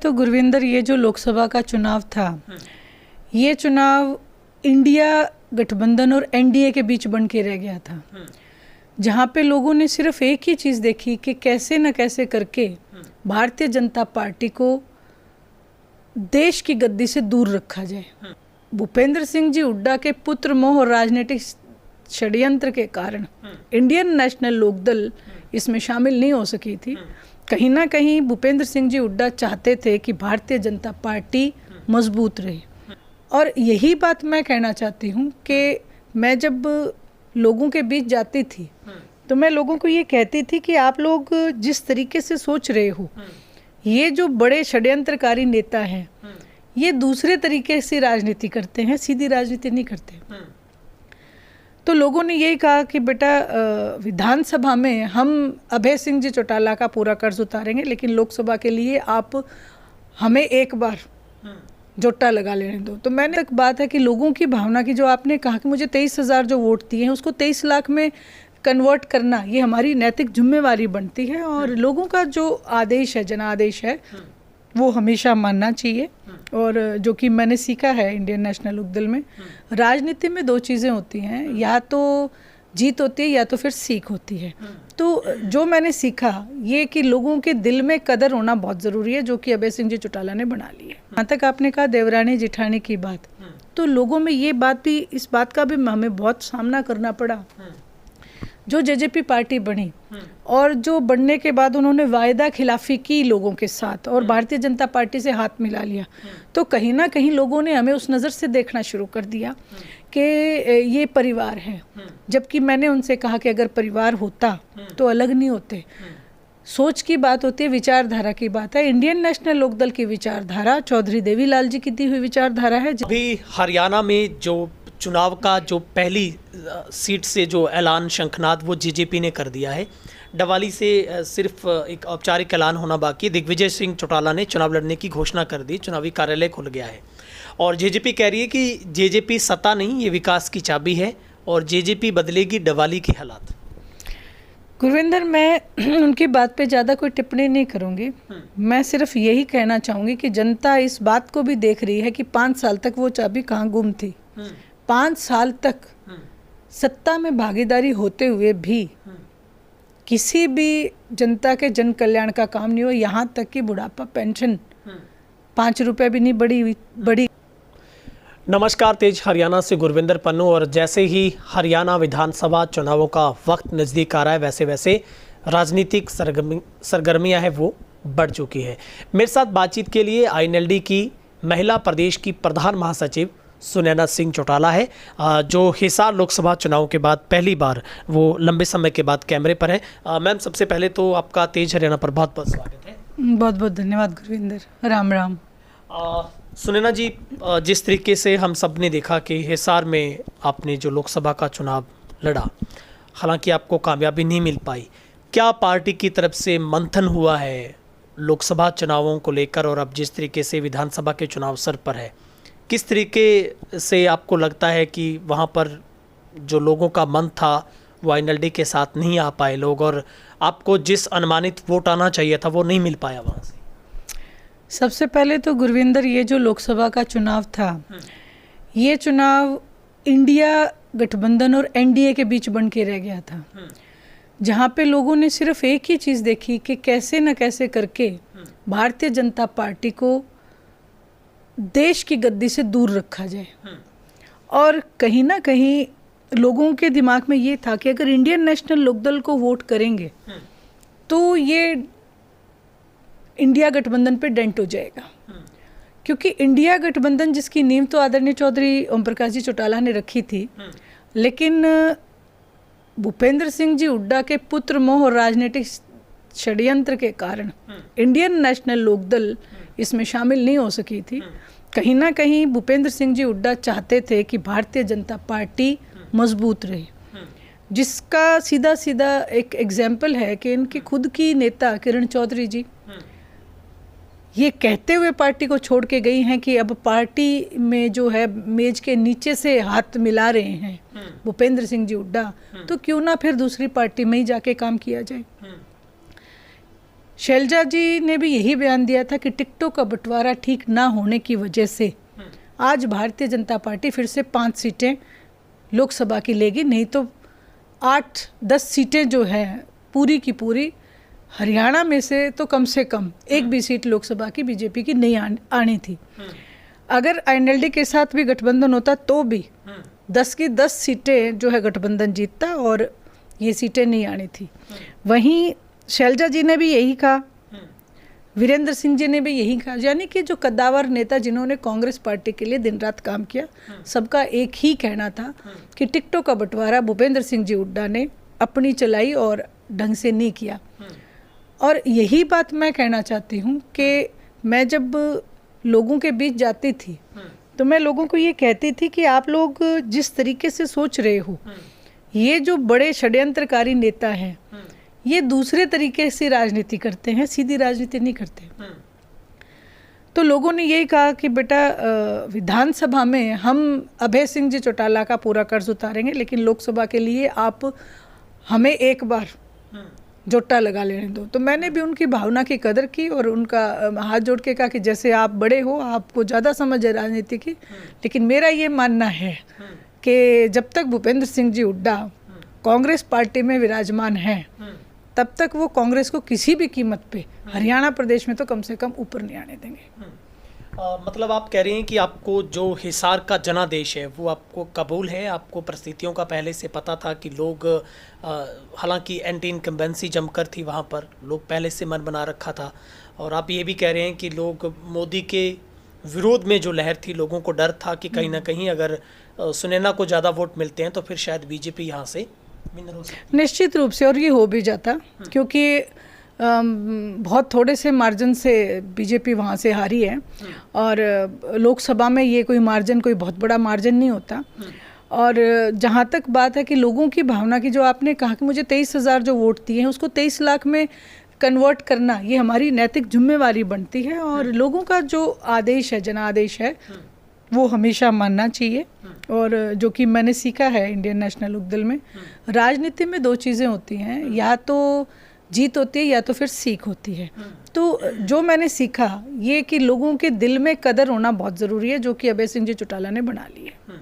तो गुरविंदर, ये जो लोकसभा का चुनाव था, ये चुनाव इंडिया गठबंधन और एनडीए के बीच बन के रह गया था, जहाँ पे लोगों ने सिर्फ एक ही चीज़ देखी कि कैसे न कैसे करके भारतीय जनता पार्टी को देश की गद्दी से दूर रखा जाए। भूपेंद्र सिंह जी हुड्डा के पुत्र मोह और राजनीतिक षड्यंत्र के कारण इंडियन नेशनल लोकदल इसमें शामिल नहीं हो सकी थी। कहीं ना कहीं भूपेंद्र सिंह जी हुड्डा चाहते थे कि भारतीय जनता पार्टी मजबूत रहे, और यही बात मैं कहना चाहती हूँ कि मैं जब लोगों के बीच जाती थी तो मैं लोगों को ये कहती थी कि आप लोग जिस तरीके से सोच रहे हो, ये जो बड़े षड्यंत्रकारी नेता हैं, ये दूसरे तरीके से राजनीति करते हैं, सीधी राजनीति नहीं करते। तो लोगों ने यही कहा कि बेटा, विधानसभा में हम अभय सिंह जी चौटाला का पूरा कर्ज उतारेंगे, लेकिन लोकसभा के लिए आप हमें एक बार जोटा लगा लेने दो। तो मैंने एक बात है कि लोगों की भावना की, जो आपने कहा कि मुझे 23,000 जो वोट दिए हैं उसको 23 लाख में कन्वर्ट करना, ये हमारी नैतिक जिम्मेवारी बनती है, और लोगों का जो आदेश है, जनादेश है, वो हमेशा मानना चाहिए। और जो कि मैंने सीखा है इंडियन नेशनल लोकदल में, राजनीति में दो चीज़ें होती हैं, या तो जीत होती है या तो फिर सीख होती है। तो जो मैंने सीखा ये कि लोगों के दिल में कदर होना बहुत ज़रूरी है, जो कि अभय सिंह जी चौटाला ने बना ली है। यहाँ तक आपने कहा देवरानी जिठानी की बात, तो लोगों में ये बात भी, इस बात का भी हमें बहुत सामना करना पड़ा। जो जेजेपी पार्टी बनी और जो बनने के बाद उन्होंने वायदा खिलाफी की लोगों के साथ और भारतीय जनता पार्टी से हाथ मिला लिया, तो कहीं ना कहीं लोगों ने हमें उस नज़र से देखना शुरू कर दिया कि ये परिवार है। जबकि मैंने उनसे कहा कि अगर परिवार होता तो अलग नहीं होते। सोच की बात होती है, विचारधारा की बात है। इंडियन नेशनल लोकदल की विचारधारा चौधरी देवीलाल जी की दी हुई विचारधारा है। अभी हरियाणा में जो चुनाव का जो पहली सीट से जो ऐलान शंखनाद वो जेजेपी ने कर दिया है। डवाली से सिर्फ एक औपचारिक ऐलान होना बाकी। दिग्विजय सिंह चौटाला ने चुनाव लड़ने की घोषणा कर दी, चुनावी कार्यालय खुल गया है, और जेजेपी कह रही है कि जेजेपी सत्ता नहीं, ये विकास की चाबी है और जेजेपी बदलेगी डवाली के हालात। गुरविंदर, मैं उनकी बात पे ज़्यादा कोई टिप्पणी नहीं करूँगी। मैं सिर्फ यही कहना चाहूँगी कि जनता इस बात को भी देख रही है कि 5 साल तक वो चाबी कहाँ गुम थी। 5 साल तक सत्ता में भागीदारी होते हुए भी किसी भी जनता के जन कल्याण का काम नहीं हुआ। यहाँ तक कि बुढ़ापा पेंशन 5 रुपये भी नहीं बढ़ी। नमस्कार, तेज हरियाणा से गुरविंदर पन्नू। और जैसे ही हरियाणा विधानसभा चुनावों का वक्त नज़दीक आ रहा है, वैसे वैसे राजनीतिक सरगर्मियां हैं वो बढ़ चुकी है। मेरे साथ बातचीत के लिए आईएनएलडी की महिला प्रदेश की प्रधान महासचिव सुनैना सिंह चौटाला है, जो हिसार लोकसभा चुनाव के बाद पहली बार वो लंबे समय के बाद कैमरे पर है। मैम, सबसे पहले तो आपका तेज हरियाणा पर बहुत बहुत स्वागत है। बहुत बहुत धन्यवाद गुरविंदर, राम राम। सुनैना जी, जिस तरीके से हम सब ने देखा कि हिसार में आपने जो लोकसभा का चुनाव लड़ा, हालांकि आपको कामयाबी नहीं मिल पाई, क्या पार्टी की तरफ से मंथन हुआ है लोकसभा चुनावों को लेकर, और अब जिस तरीके से विधानसभा के चुनाव सर पर है, किस तरीके से आपको लगता है कि वहाँ पर जो लोगों का मन था वो आईएनएलडी के साथ नहीं आ पाए लोग, और आपको जिस अनुमानित वोट आना चाहिए था वो नहीं मिल पाया वहाँ से? सबसे पहले तो गुरविंदर, ये जो लोकसभा का चुनाव था, ये चुनाव इंडिया गठबंधन और एनडीए के बीच बन के रह गया था, जहाँ पे लोगों ने सिर्फ एक ही चीज़ देखी कि कैसे न कैसे करके भारतीय जनता पार्टी को देश की गद्दी से दूर रखा जाए। और कहीं ना कहीं लोगों के दिमाग में ये था कि अगर इंडियन नेशनल लोकदल को वोट करेंगे तो ये इंडिया गठबंधन पे डेंट हो जाएगा, क्योंकि इंडिया गठबंधन जिसकी नींव तो आदरणीय चौधरी ओम प्रकाश जी चौटाला ने रखी थी, लेकिन भूपेंद्र सिंह जी हुड्डा के पुत्र मोह और राजनीतिक षड्यंत्र के कारण इंडियन नेशनल लोकदल इसमें शामिल नहीं हो सकी थी। कहीं ना कहीं भूपेंद्र सिंह जी हुड्डा चाहते थे कि भारतीय जनता पार्टी मजबूत रहे, जिसका सीधा सीधा एक एग्जाम्पल है कि इनकी खुद की नेता किरण चौधरी जी ये कहते हुए पार्टी को छोड़ के गई हैं कि अब पार्टी में जो है मेज के नीचे से हाथ मिला रहे हैं भूपेंद्र सिंह जी हुड्डा, तो क्यों ना फिर दूसरी पार्टी में ही जाके काम किया जाए। शैलजा जी ने भी यही बयान दिया था कि टिकटों का बंटवारा ठीक ना होने की वजह से आज भारतीय जनता पार्टी फिर से 5 सीटें लोकसभा की लेगी, नहीं तो 8-10 सीटें जो हैं पूरी की पूरी हरियाणा में से तो कम एक भी सीट लोकसभा की बीजेपी की नहीं आनी थी। अगर एनएलडी के साथ भी गठबंधन होता तो भी 10 की 10 सीटें जो है गठबंधन जीतता और ये सीटें नहीं आनी थी। वहीं शैलजा जी ने भी यही कहा, वीरेंद्र सिंह जी ने भी यही कहा, यानी कि जो कद्दावर नेता जिन्होंने कांग्रेस पार्टी के लिए दिन रात काम किया, सबका एक ही कहना था कि टिकटों का बंटवारा भूपेंद्र सिंह जी हुड्डा ने अपनी चलाई और ढंग से नहीं किया। और यही बात मैं कहना चाहती हूँ कि मैं जब लोगों के बीच जाती थी तो मैं लोगों को ये कहती थी कि आप लोग जिस तरीके से सोच रहे हो, ये जो बड़े षड्यंत्रकारी नेता हैं ये दूसरे तरीके से राजनीति करते हैं, सीधी राजनीति नहीं करते। तो लोगों ने यही कहा कि बेटा विधानसभा में हम अभय सिंह जी चौटाला का पूरा कर्ज उतारेंगे, लेकिन लोकसभा के लिए आप हमें एक बार जोटा लगा लेने दो। तो मैंने भी उनकी भावना की कदर की और उनका हाथ जोड़ के कहा कि जैसे आप बड़े हो, आपको ज़्यादा समझ है राजनीति की, लेकिन मेरा ये मानना है कि जब तक भूपेंद्र सिंह जी हुड्डा कांग्रेस पार्टी में विराजमान हैं तब तक वो कांग्रेस को किसी भी कीमत पे हरियाणा प्रदेश में तो कम से कम ऊपर नहीं आने देंगे। मतलब आप कह रही हैं कि आपको जो हिसार का जनादेश है वो आपको कबूल है, आपको परिस्थितियों का पहले से पता था कि लोग हालांकि एंटी इनकम्बेंसी जमकर थी वहाँ पर, लोग पहले से मन बना रखा था, और आप ये भी कह रहे हैं कि लोग मोदी के विरोध में जो लहर थी, लोगों को डर था कि कहीं ना कहीं अगर सुनैना को ज़्यादा वोट मिलते हैं तो फिर शायद बीजेपी यहाँ से विनर हो सकती है। निश्चित रूप से, और ये हो भी जाता, क्योंकि बहुत थोड़े से मार्जिन से बीजेपी वहाँ से हारी है और लोकसभा में ये कोई मार्जिन कोई बहुत बड़ा मार्जिन नहीं होता। और जहाँ तक बात है कि लोगों की भावना की, जो आपने कहा कि मुझे 23,000 जो वोट दिए हैं उसको 23 लाख में कन्वर्ट करना, ये हमारी नैतिक जिम्मेवारी बनती है और लोगों का जो आदेश है, जनादेश है, वो हमेशा मानना चाहिए। और जो कि मैंने सीखा है इंडियन नेशनल लोकदल में, राजनीति में 2 चीज़ें होती हैं, या तो जीत होती है या तो फिर सीख होती है। तो जो मैंने सीखा ये कि लोगों के दिल में कदर होना बहुत ज़रूरी है, जो कि अभय सिंह जी चौटाला ने बना ली है।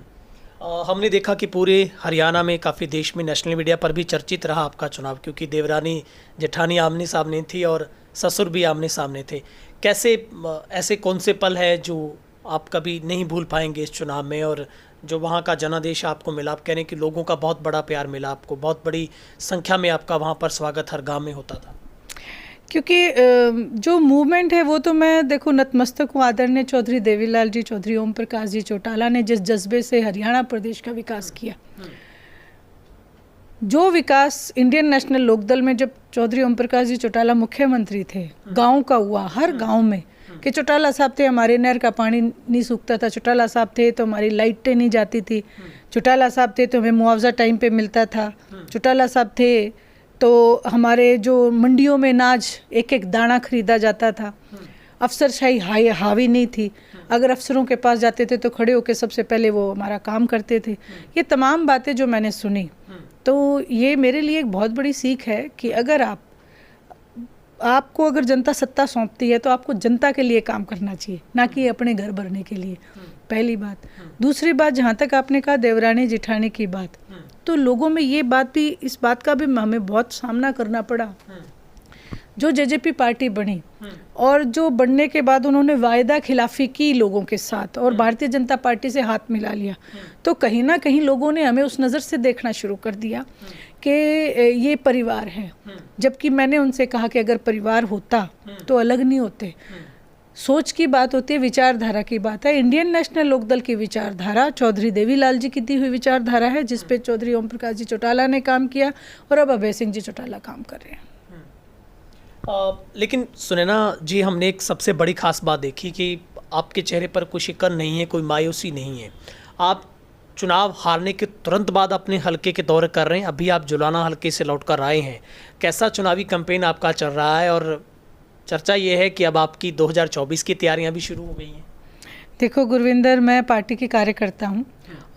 हमने देखा कि पूरे हरियाणा में, काफ़ी देश में, नेशनल मीडिया पर भी चर्चित रहा आपका चुनाव, क्योंकि देवरानी जेठानी आमने सामने थी और ससुर भी आमने सामने थे। कैसे ऐसे कौन से पल है जो आप कभी नहीं भूल पाएंगे इस चुनाव में, और जो वहाँ का जनादेश आपको मिला? आप कह रहे हैं कि लोगों का बहुत बड़ा प्यार मिला आपको, बहुत बड़ी संख्या में आपका वहाँ पर स्वागत हर गांव में होता था। क्योंकि जो मूवमेंट है वो तो मैं देखो नतमस्तक हूँ आदरणीय चौधरी देवीलाल जी, चौधरी ओम प्रकाश जी चौटाला ने जिस जज्बे से हरियाणा प्रदेश का विकास किया, जो विकास इंडियन नेशनल लोकदल में जब चौधरी ओम प्रकाश जी चौटाला मुख्यमंत्री थे, गाँव का हुआ, हर गाँव में कि चौटाला साहब थे हमारे नहर का पानी नहीं सूखता था, चौटाला साहब थे तो हमारी लाइटें नहीं जाती थी, चौटाला साहब थे तो हमें मुआवजा टाइम पे मिलता था, चौटाला साहब थे तो हमारे जो मंडियों में अनाज एक एक दाना खरीदा जाता था, अफसरशाही हावी नहीं थी, अगर अफसरों के पास जाते थे तो खड़े होकर सबसे पहले वो हमारा काम करते थे। ये तमाम बातें जो मैंने सुनी, तो ये मेरे लिए एक बहुत बड़ी सीख है कि अगर आपको अगर जनता सत्ता सौंपती है तो आपको जनता के लिए काम करना चाहिए, ना कि अपने घर भरने के लिए, पहली बात। दूसरी बात, जहाँ तक आपने कहा देवरानी जेठानी की बात, तो लोगों में ये बात भी, इस बात का भी हमें बहुत सामना करना पड़ा। जो जेजेपी पार्टी बनी और जो बनने के बाद उन्होंने वायदा खिलाफी की लोगों के साथ और भारतीय जनता पार्टी से हाथ मिला लिया, तो कहीं ना कहीं लोगों ने हमें उस नज़र से देखना शुरू कर दिया कि ये परिवार है, जबकि मैंने उनसे कहा कि अगर परिवार होता तो अलग नहीं होते। सोच की बात होती है, विचारधारा की बात है। इंडियन नेशनल लोकदल की विचारधारा चौधरी देवीलाल जी की दी हुई विचारधारा है, जिसपे चौधरी ओम प्रकाश जी चौटाला ने काम किया और अब अभय सिंह जी चौटाला काम कर रहे हैं। लेकिन सुनैना जी, हमने एक सबसे बड़ी खास बात देखी कि आपके चेहरे पर कोई शिकन नहीं है, कोई मायूसी नहीं है। आप चुनाव हारने के तुरंत बाद अपने हलके के दौरे कर रहे हैं, अभी आप जुलाना हलके से लौट कर आए हैं। कैसा चुनावी कैंपेन आपका चल रहा है, और चर्चा ये है कि अब आपकी 2024 की तैयारियां भी शुरू हो गई हैं? देखो गुरविंदर, मैं पार्टी की कार्यकर्ता हूँ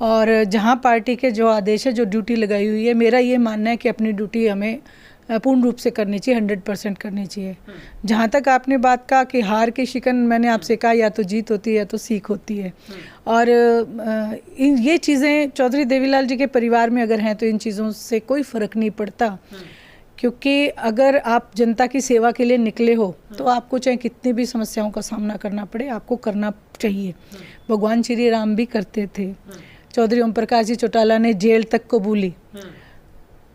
और जहाँ पार्टी के जो आदेश है, जो ड्यूटी लगाई हुई है, मेरा ये मानना है कि अपनी ड्यूटी हमें पूर्ण रूप से करनी चाहिए, 100% करनी चाहिए। जहाँ तक आपने बात कहा कि हार के शिकन, मैंने आपसे कहा या तो जीत होती है या तो सीख होती है। और ये चीज़ें चौधरी देवीलाल जी के परिवार में अगर हैं तो इन चीज़ों से कोई फ़र्क नहीं पड़ता, क्योंकि अगर आप जनता की सेवा के लिए निकले हो तो आपको चाहे कितनी भी समस्याओं का सामना करना पड़े, आपको करना चाहिए। भगवान श्री राम भी करते थे। चौधरी ओम प्रकाश जी चौटाला ने जेल तक कबूली।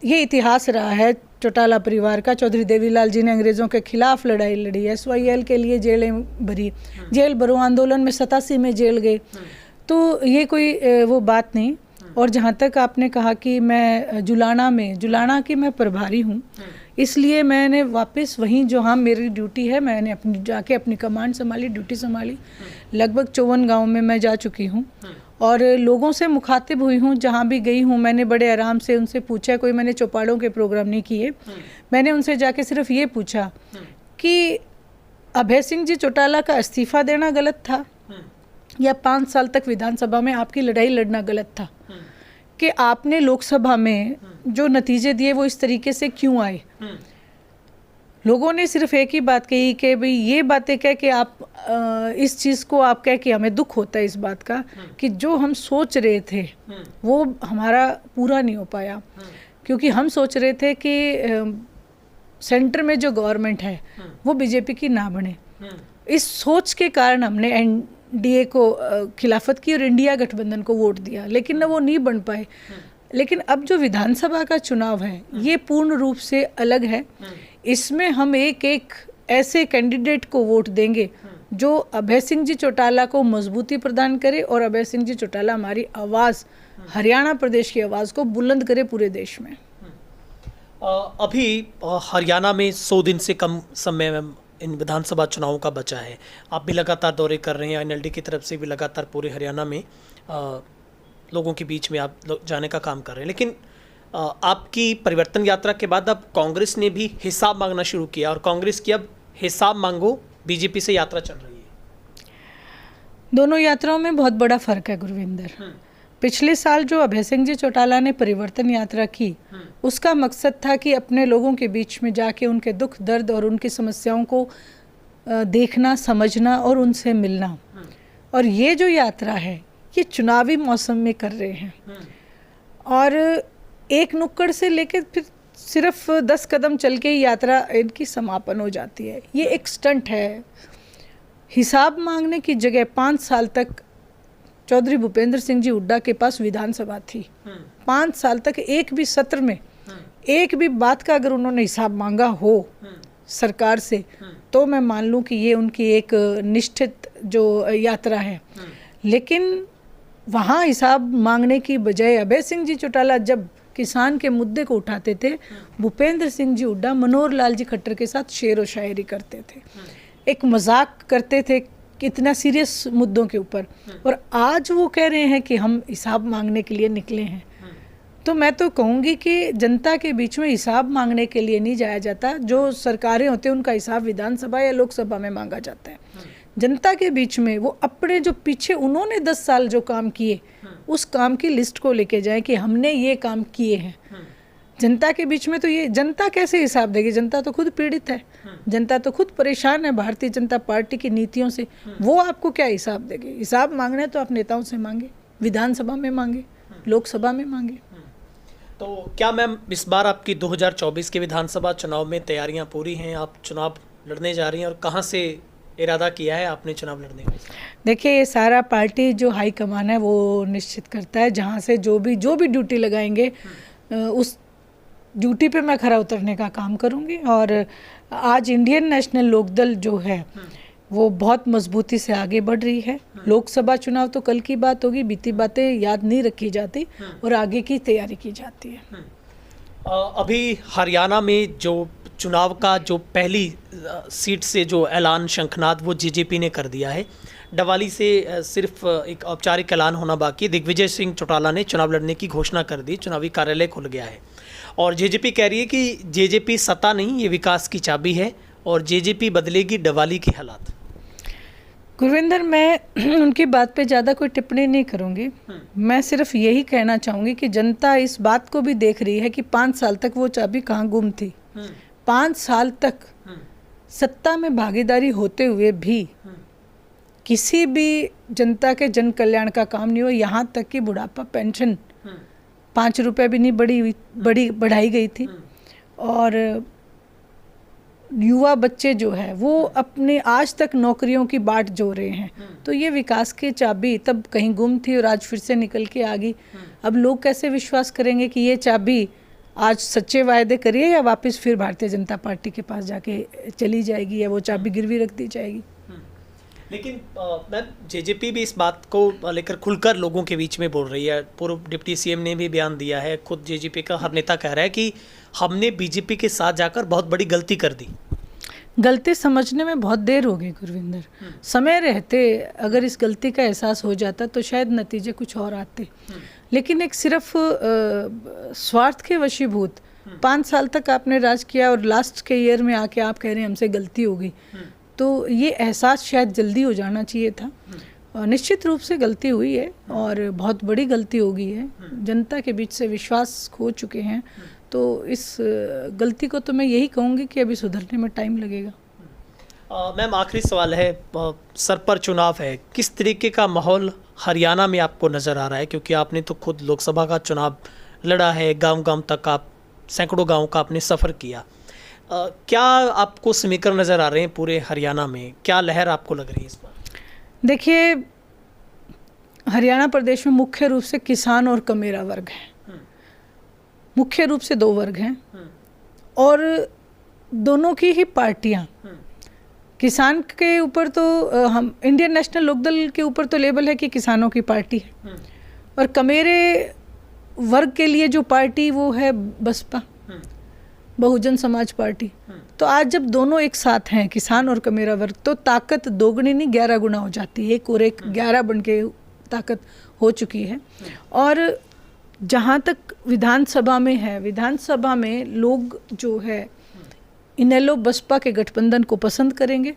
ये इतिहास रहा है चौटाला परिवार का। चौधरी देवीलाल जी ने अंग्रेज़ों के खिलाफ लड़ाई लड़ी, SYL के लिए जेलें भरी, जेल भरो आंदोलन में 87 में जेल गए। तो ये कोई वो बात नहीं। और जहाँ तक आपने कहा कि मैं जुलाना की मैं प्रभारी हूँ, इसलिए मैंने वापस वहीं जहाँ मेरी ड्यूटी है, मैंने जाके अपनी कमांड संभाली, ड्यूटी संभाली। लगभग 54 गाँव में मैं जा चुकी हूँ और लोगों से मुखातिब हुई हूँ। जहाँ भी गई हूँ मैंने बड़े आराम से उनसे पूछा, कोई मैंने चौपालों के प्रोग्राम नहीं किए, मैंने उनसे जाके सिर्फ ये पूछा कि अभय सिंह जी चौटाला का इस्तीफा देना गलत था या 5 साल तक विधानसभा में आपकी लड़ाई लड़ना गलत था, कि आपने लोकसभा में जो नतीजे दिए वो इस तरीके से क्यों आए। लोगों ने सिर्फ एक ही बात कही कि भाई ये बातें कह के आप इस चीज़ को आप कह के हमें दुख होता है इस बात का कि जो हम सोच रहे थे वो हमारा पूरा नहीं हो पाया, क्योंकि हम सोच रहे थे कि सेंटर में जो गवर्नमेंट है वो बीजेपी की ना बने। इस सोच के कारण हमने एनडीए को खिलाफत की और इंडिया गठबंधन को वोट दिया, लेकिन वो नहीं बन पाए। लेकिन अब जो विधानसभा का चुनाव है ये पूर्ण रूप से अलग है। इसमें हम एक एक ऐसे कैंडिडेट को वोट देंगे जो अभय सिंह जी चौटाला को मजबूती प्रदान करे और अभय सिंह जी चौटाला हमारी आवाज़, हरियाणा प्रदेश की आवाज़ को बुलंद करे पूरे देश में। अभी हरियाणा में 100 दिन से कम समय में इन विधानसभा चुनावों का बचा है। आप भी लगातार दौरे कर रहे हैं, NLD की तरफ से भी लगातार पूरे हरियाणा में लोगों के बीच में आप जाने का काम कर रहे हैं। लेकिन आपकी परिवर्तन यात्रा के बाद अब कांग्रेस ने भी हिसाब मांगना शुरू किया और कांग्रेस की अब हिसाब मांगो बीजेपी से यात्रा चल रही है। दोनों यात्राओं में बहुत बड़ा फर्क है गुरविंदर। पिछले साल जो अभय सिंह जी चौटाला ने परिवर्तन यात्रा की, उसका मकसद था कि अपने लोगों के बीच में जाके उनके दुख दर्द और उनकी समस्याओं को देखना, समझना और उनसे मिलना। और ये जो यात्रा है ये चुनावी मौसम में कर रहे हैं और एक नुक्कड़ से लेकर फिर सिर्फ 10 कदम चल के ही यात्रा इनकी समापन हो जाती है। ये एक स्टंट है। हिसाब मांगने की जगह 5 साल तक चौधरी भूपेंद्र सिंह जी हुड्डा के पास विधानसभा थी। 5 साल तक एक भी सत्र में एक भी बात का अगर उन्होंने हिसाब मांगा हो सरकार से तो मैं मान लूँ कि ये उनकी एक निश्चित जो यात्रा है। लेकिन वहाँ हिसाब मांगने की बजाय अभय सिंह जी चौटाला जब किसान के मुद्दे को उठाते थे, भूपेंद्र सिंह जी हुड्डा मनोहर लाल जी खट्टर के साथ शेर व शायरी करते थे, एक मजाक करते थे कितना सीरियस मुद्दों के ऊपर। और आज वो कह रहे हैं कि हम हिसाब मांगने के लिए निकले हैं। तो मैं तो कहूँगी कि जनता के बीच में हिसाब मांगने के लिए नहीं जाया जाता। जो सरकारें होती हैं उनका हिसाब विधानसभा या लोकसभा में मांगा जाता है। जनता के बीच में वो अपने जो पीछे उन्होंने 10 साल जो काम किए उस काम की लिस्ट को लेके जाएं कि हमने ये काम किए हैं। जनता के बीच में तो ये जनता कैसे हिसाब देगी? जनता तो खुद पीड़ित है, जनता तो खुद परेशान है भारतीय जनता पार्टी की नीतियों से। वो आपको क्या हिसाब देगी? हिसाब मांगना है तो आप नेताओं से मांगे, विधानसभा में मांगे, लोकसभा में मांगे। तो क्या मैम इस बार आपकी 2024 के विधानसभा चुनाव में तैयारियां पूरी हैं? आप चुनाव लड़ने जा रही हैं और कहां से इरादा किया है आपने चुनाव लड़ने का? देखिए ये सारा पार्टी जो हाई कमान है वो निश्चित करता है। जहाँ से जो भी ड्यूटी लगाएंगे उस ड्यूटी पे मैं खरा उतरने का काम करूँगी। और आज इंडियन नेशनल लोकदल जो है वो बहुत मजबूती से आगे बढ़ रही है। लोकसभा चुनाव तो कल की बात होगी, बीती बातें याद नहीं रखी जाती और आगे की तैयारी की जाती है। अभी हरियाणा में जो चुनाव का जो पहली सीट से जो ऐलान शंखनाद वो जेजेपी ने कर दिया है। डवाली से सिर्फ एक औपचारिक ऐलान होना बाकी। दिग्विजय सिंह चौटाला ने चुनाव लड़ने की घोषणा कर दी, चुनावी कार्यालय खुल गया है और जेजेपी कह रही है कि जेजेपी सत्ता नहीं, ये विकास की चाबी है और जेजेपी बदलेगी डवाली की हालात। गुरविंदर, मैं उनकी बात पे ज़्यादा कोई टिप्पणी नहीं करूँगी। मैं सिर्फ यही कहना चाहूँगी कि जनता इस बात को भी देख रही है कि 5 साल तक वो चाबी कहाँ गुम थी। 5 साल तक सत्ता में भागीदारी होते हुए भी किसी भी जनता के जन कल्याण का काम नहीं हुआ। यहाँ तक कि बुढ़ापा पेंशन 5 रुपये भी नहीं बढ़ाई गई थी। और युवा बच्चे जो है वो अपने आज तक नौकरियों की बाट जो रहे हैं। तो ये विकास की चाबी तब कहीं गुम थी और आज फिर से निकल के आ गई। अब लोग कैसे विश्वास करेंगे कि ये चाबी आज सच्चे वायदे करिए या वापस फिर भारतीय जनता पार्टी के पास जाके चली जाएगी या वो चाबी गिरवी रख दी जाएगी। लेकिन मैम जेजेपी भी इस बात को लेकर खुलकर लोगों के बीच में बोल रही है। पूर्व डिप्टी सीएम ने भी बयान दिया है, खुद जेजेपी का हर नेता कह रहा है कि हमने बीजेपी के साथ जाकर बहुत बड़ी गलती कर दी। गलती समझने में बहुत देर हो गई गुरविंदर। समय रहते अगर इस गलती का एहसास हो जाता तो शायद नतीजे कुछ और आते। लेकिन एक सिर्फ स्वार्थ के वशीभूत 5 साल तक आपने राज किया और लास्ट के ईयर में आके आप कह रहे हैं हमसे गलती हो गई, तो ये एहसास शायद जल्दी हो जाना चाहिए था। निश्चित रूप से गलती हुई है और बहुत बड़ी गलती हो गई है। जनता के बीच से विश्वास खो चुके हैं। तो इस गलती को तो मैं यही कहूँगी कि अभी सुधरने में टाइम लगेगा। मैम आखिरी सवाल है, सर पर चुनाव है, किस तरीके का माहौल हरियाणा में आपको नज़र आ रहा है? क्योंकि आपने तो खुद लोकसभा का चुनाव लड़ा है, गांव-गांव तक आप सैकड़ों गांव का आपने सफ़र किया। क्या आपको समीकरण नज़र आ रहे हैं पूरे हरियाणा में? क्या लहर आपको लग रही है इस बार? देखिए, हरियाणा प्रदेश में मुख्य रूप से किसान और कमेरा वर्ग है। मुख्य रूप से 2 वर्ग हैं और दोनों की ही पार्टियां। किसान के ऊपर तो हम इंडियन नेशनल लोकदल के ऊपर तो लेबल है कि किसानों की पार्टी है और कमेरे वर्ग के लिए जो पार्टी वो है बसपा, बहुजन समाज पार्टी। तो आज जब दोनों एक साथ हैं, किसान और कमेरा वर्ग, तो ताकत दोगुनी नहीं 11 गुना हो जाती है। 1 और 1 11 बन के ताकत हो चुकी है। और जहाँ तक विधानसभा में है, विधानसभा में लोग जो है इनेलो बसपा के गठबंधन को पसंद करेंगे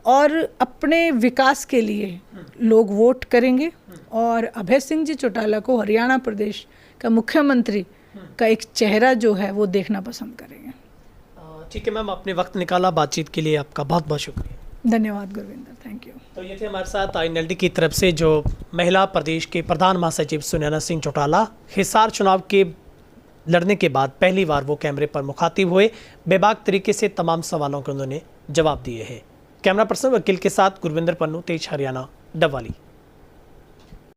और अपने विकास के लिए लोग वोट करेंगे और अभय सिंह जी चौटाला को हरियाणा प्रदेश का मुख्यमंत्री का एक चेहरा जो है वो देखना पसंद करेंगे। ठीक है मैम, आपने वक्त निकाला बातचीत के लिए, आपका बहुत बहुत शुक्रिया। धन्यवाद गुरविंदर, थैंक यू। तो ये थे हमारे साथ INLD की तरफ से जो महिला प्रदेश के प्रधान महासचिव सुनैना सिंह चौटाला। हिसार चुनाव के लड़ने के बाद पहली बार वो कैमरे पर मुखातिब हुए। बेबाक तरीके से तमाम सवालों के उन्होंने जवाब दिए हैं। कैमरा पर्सन वकील के साथ गुरविंदर पन्नू, तेज हरियाणा, डबवाली।